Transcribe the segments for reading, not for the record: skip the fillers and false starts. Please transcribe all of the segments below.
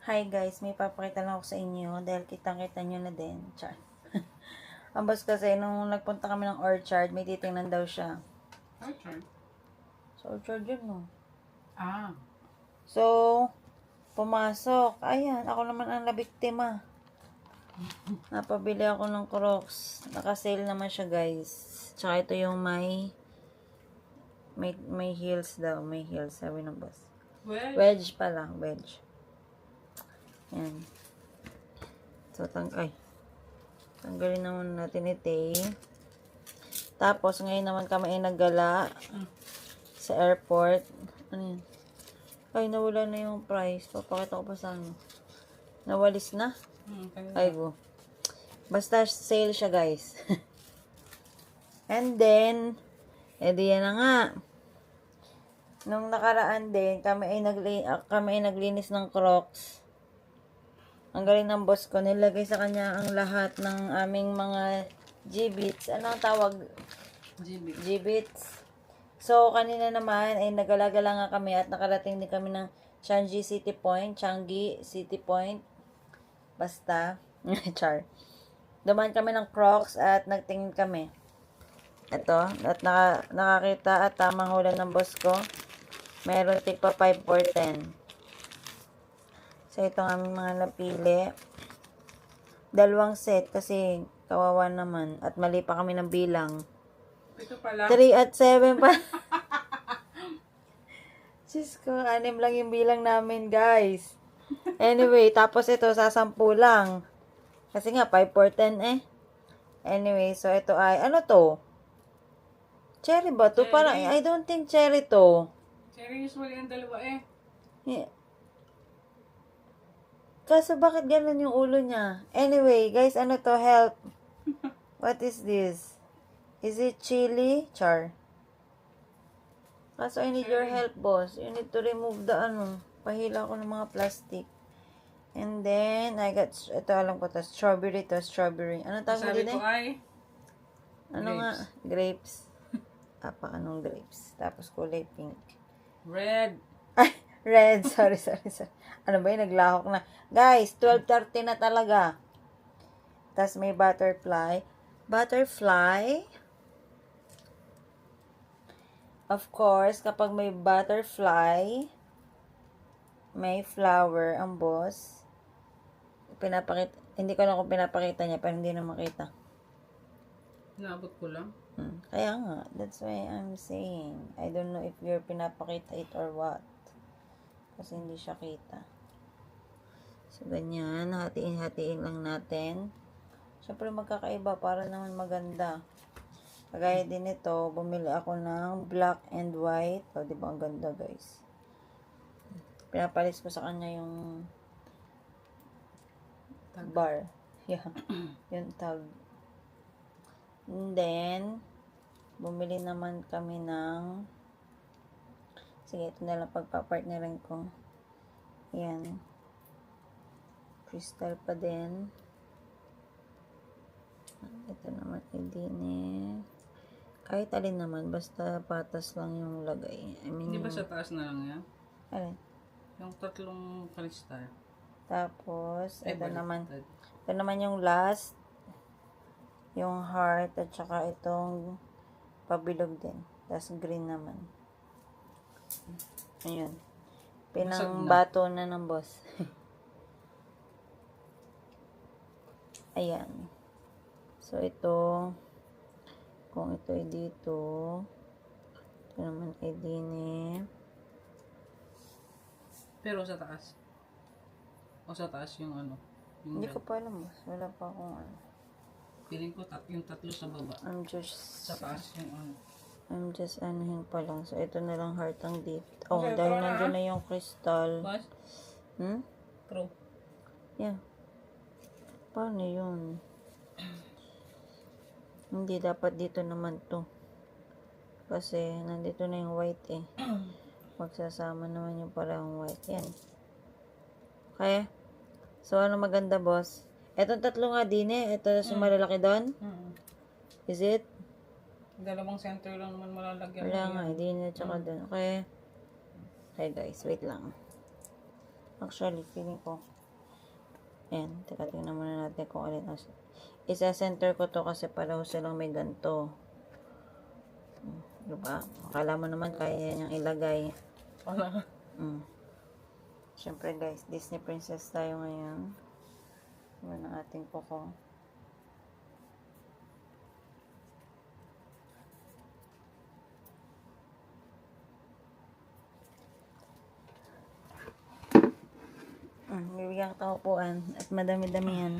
Hi guys, may papakita lang ako sa inyo dahil kitang-kita nyo na din. Char. Ang boss kasi, nung nagpunta kami ng Orchard, may titingnan daw siya. Orchard? Sa Orchard yun, no? Ah. So, pumasok. Ayan, ako naman ang nabiktima. Napabili ako ng Crocs. Naka-sale naman siya, guys. Tsaka ito yung may heels daw. May heels, sabi ng boss. Wedge pala, wedge. Ayan. So, tanggalin naman natin ito. Tapos, ngayon naman kami ay naggala sa airport. Ano yan? Ay, nawala na yung price. Papakita ko pa sa ano. Nawalis na? Ay, go. Basta sale siya, guys. And then, edi yan na nga. Nung nakaraan din, kami ay naglinis ng Crocs. Ang galing ng boss ko, nilagay sa kanya ang lahat ng aming mga G-bits. Ano ang tawag? G-bits. So, kanina naman ay nagala-gala nga kami at nakarating din kami ng Changi City Point. Basta. Char. Dumaan kami ng Crocs at nagtingin kami. Ito. At nakakita at tamang hula ng boss ko. Meron tigpa 5 for 10. So, ito ang aming mga napili. 2 set kasi kawawa naman. At mali pa kami ng bilang. Ito pala. 3 at 7 pa. Diyos ko, 6 lang yung bilang namin, guys. Anyway, tapos ito, sa 10 lang. Kasi nga, 5 for 10 eh. Anyway, so ito ay, ano to? Cherry ba to? Cherry. Parang, I don't think cherry to. Cherry usually ang dalawa eh. Yeah. Kaso bakit ganun yung ulo niya? Anyway, guys, ano to? Help. What is this? Is it chili? Char. Kaso I need your help, boss. You need to remove the ano. Pahila ko ng mga plastic. And then, I got, ito alam ko to, strawberry to, strawberry. Ano tawag mo Sabi din ko eh? ay Ano grapes. nga? Grapes. Anong grapes? Tapos kulay pink. Red. Ay, red. Sorry. Ano ba yun? Naglahok na. Guys, 12:30 na talaga. Tapos may butterfly. Butterfly. Of course, kapag may butterfly, may flower ang boss. Pinapakita. Hindi ko na kung pinapakita niya, pero hindi na makita. Naabot ko lang. Kaya nga, that's why I'm saying. I don't know if you're pinapakita it or what. Kasi hindi siya kita. So, ganyan. Hatiin lang natin. Siyempre, magkakaiba para naman maganda. Kagaya din ito, bumili ako ng black and white. O, diba ang ganda, guys? Pinapalis ko sa kanya yung bar. Yeah. Yung tag. And then, bumili naman kami ng sige, ito na lang pagpapartnerin ko. Ayan. Crystal pa din. Ito naman, hindi kahit alin naman, basta patas lang yung lagay. I mean, Hindi ba sa taas na lang yan? alin? Yung tatlong kristal. Tapos, Ay, ito baliktad. naman yung last. Yung heart, at saka itong pabilog din. Tapos green naman. Ayun. Pinangbato na ng boss. Ayan. So, ito, kung ito ay dito, ito naman ay dine. Pero sa taas. O sa taas yung ano. Yung Hindi red. ko pa alam, boss. Wala pa akong ano. Piling ko yung tatlo sa baba. Sa taas yung ano. I'm just anuhin pa lang. So, ito na lang heart ang dito. Oh, Okay, dahil tara na, nandun na yung crystal. Boss? Pro. Yeah. Paano yun? Hindi, dapat dito naman to. Kasi, nandito na yung white eh. Magsasama naman yung parang white. Yan. Okay? So, ano maganda, boss? Etong tatlo nga din eh. Ito sa malalaki doon. Is it? Dalawang center lang naman malalagyan. Wala nga, hindi na tsaka doon. Okay. Okay guys, wait lang. Actually, feeling ko. Ayan, teka, tingnan muna natin kung alin ang... Isa-center ko to kasi pareho silang may ganito. Diba? Akala mo naman kaya niyang ilagay. Wala. Siyempre guys, Disney princess tayo ngayon. Diba ng ating kuko. Bibigyan ka upuan at madami-dami yan.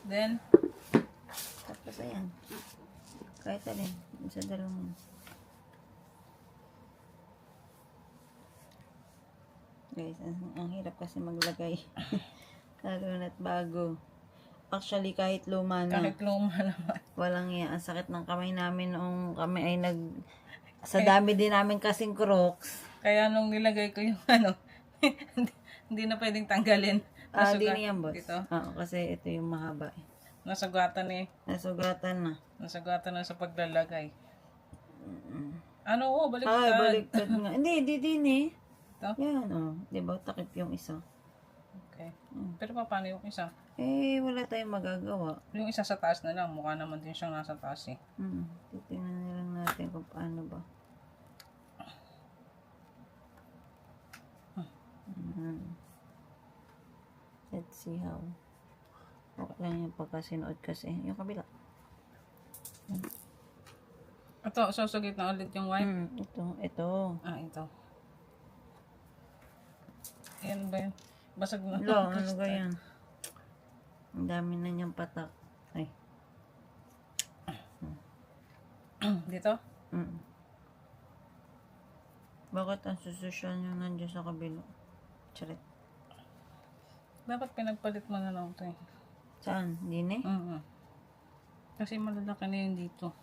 Then, Tapos ayan. Kahit alin. Sa dalawang. Guys, ang hirap kasi maglagay. Lalo na't bago. Actually, kahit luma na. kahit luma naman. Walang yan. Ang sakit ng kamay namin noong kami ay sa dami din namin kasing crocs. Kaya nung nilagay ko yung hindi na pwedeng tanggalin. Di na yan, boss. Ito. Kasi ito yung mahaba. Nasugatan eh. Nasugatan na. Nasugatan na sa paglalagay. Ano, baliktad. Ay, baliktad nga. Hindi din eh. Ito? Yan, Diba? Takip yung isa. Okay. Pero paano yung isa? Wala tayong magagawa. Yung isa sa taas na lang. Mukha naman din siyang nasa taas eh. Titingnan na lang natin kung paano ba. Let's see how. Okay lang yung pagkasinuot kasi. Yung kabila. Ito, susugit na ulit yung wipe. Ito. Ito. Ayan ba yun? Basag na. Ano ba yan? Ang dami na niyang patak. Ay. Dito? Bakit ang sususyon yung nandiyan sa kabila? Charit. Dapat pinagpalit mo na lang ito eh. Saan? Din eh? Kasi malalaki na yun dito.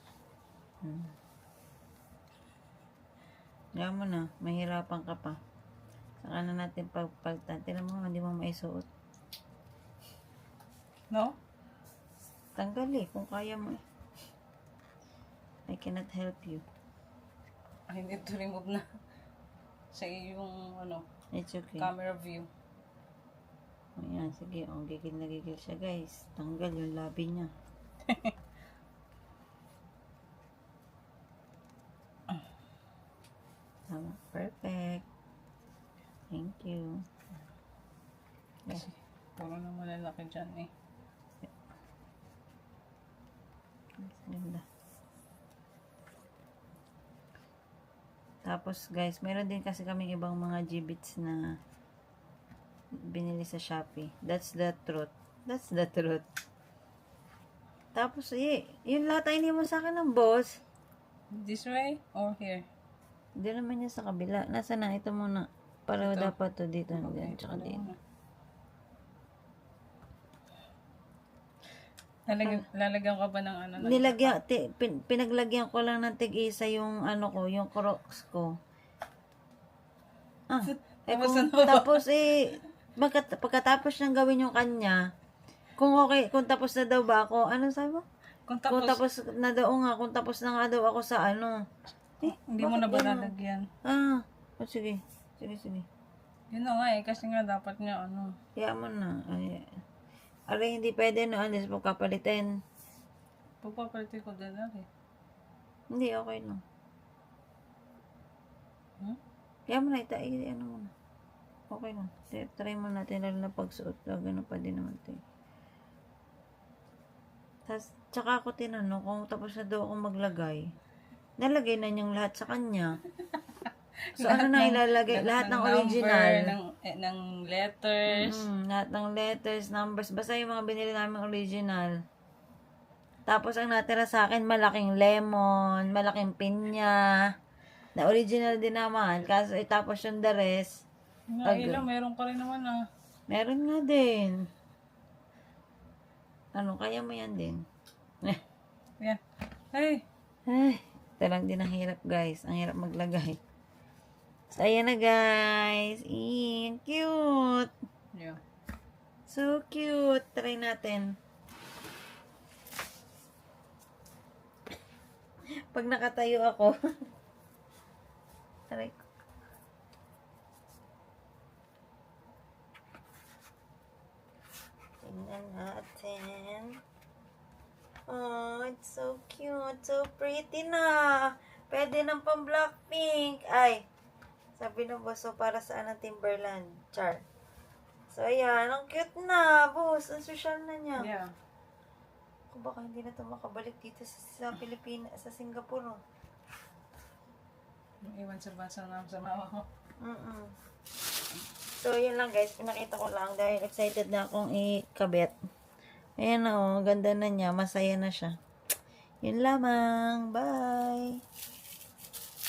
Kaya mo na, mahirapan ka pa. Saka na natin pagpagtan. Tila mo, hindi mo maisuot. No? Tanggal kung kaya mo eh. I cannot help you. I need to remove na sa yung It's okay. camera view. Ayan, sige. Gigil na gigil siya guys. Tanggal yung labi niya. Tama. Perfect. Thank you. Kasi puro na malalaki dyan eh. Ganda. Tapos guys, meron din kasi kaming ibang mga G-bits na binili sa Shopee. That's the truth. That's the truth. Tapos yun lahat ay mo sa akin ng boss. This way or here? Hindi naman niya sa kabila. Nasa na? Ito muna. Para Ito? dapat to dito. Okay. Tsaka dito. Lalagyan ka ba ng Pinaglagyan ko lang ng tig-isa yung yung crocs ko. Tapos pagkatapos niyang gawin yung kanya, kung tapos na daw ba ako, ano sabi mo? Kung tapos na daw nga, kung tapos na nga daw ako sa hindi mo na ba lalagyan? Sige. Yun na nga kasi nga dapat niya Kaya mo na. Aray, hindi pwede unless magkapalitin. Pagpapalitin ko din Hindi, okay lang. Kaya mo na, mo na. Okay lang. Try mo natin, lalo na pagsuot. Ganun pa din naman ito. Tapos, tsaka ako tinanong kung tapos na daw akong maglagay. Nalagay na niyang lahat sa kanya. So, ano na ilalagay? Lahat ng original. Ng letters. Lahat ng letters, numbers. Basta yung mga binili namin original. Tapos, ang natira sa akin, malaking lemon, malaking pinya. Na original din naman. Kaso, tapos yung the rest. Ilang, meron pa rin naman Meron nga din. Kaya mo yan din. Yan. Hey! Ito lang din ang hirap, guys. Ang hirap maglagay. So, ayan na, guys. Ang cute. Yeah. So cute. Try natin. Pag nakatayo ako. Try ko. So cute. So pretty na. Pwede ng pang Blackpink. Ay, sabi ng boss, so para saan ang Timberland? Char. So, ayan. Ang cute na, boss. Ang social na niya. Yeah. Kung baka hindi na ito makabalik dito sa Pilipinas, sa Singapore. Oh. Iwan sa bansa naman sa mama ko. So, yun lang guys. Pinakita ko lang dahil excited na akong ikabit. Ayan na, oh. Ganda na niya. Masaya na siya. Yun lamang. Bye!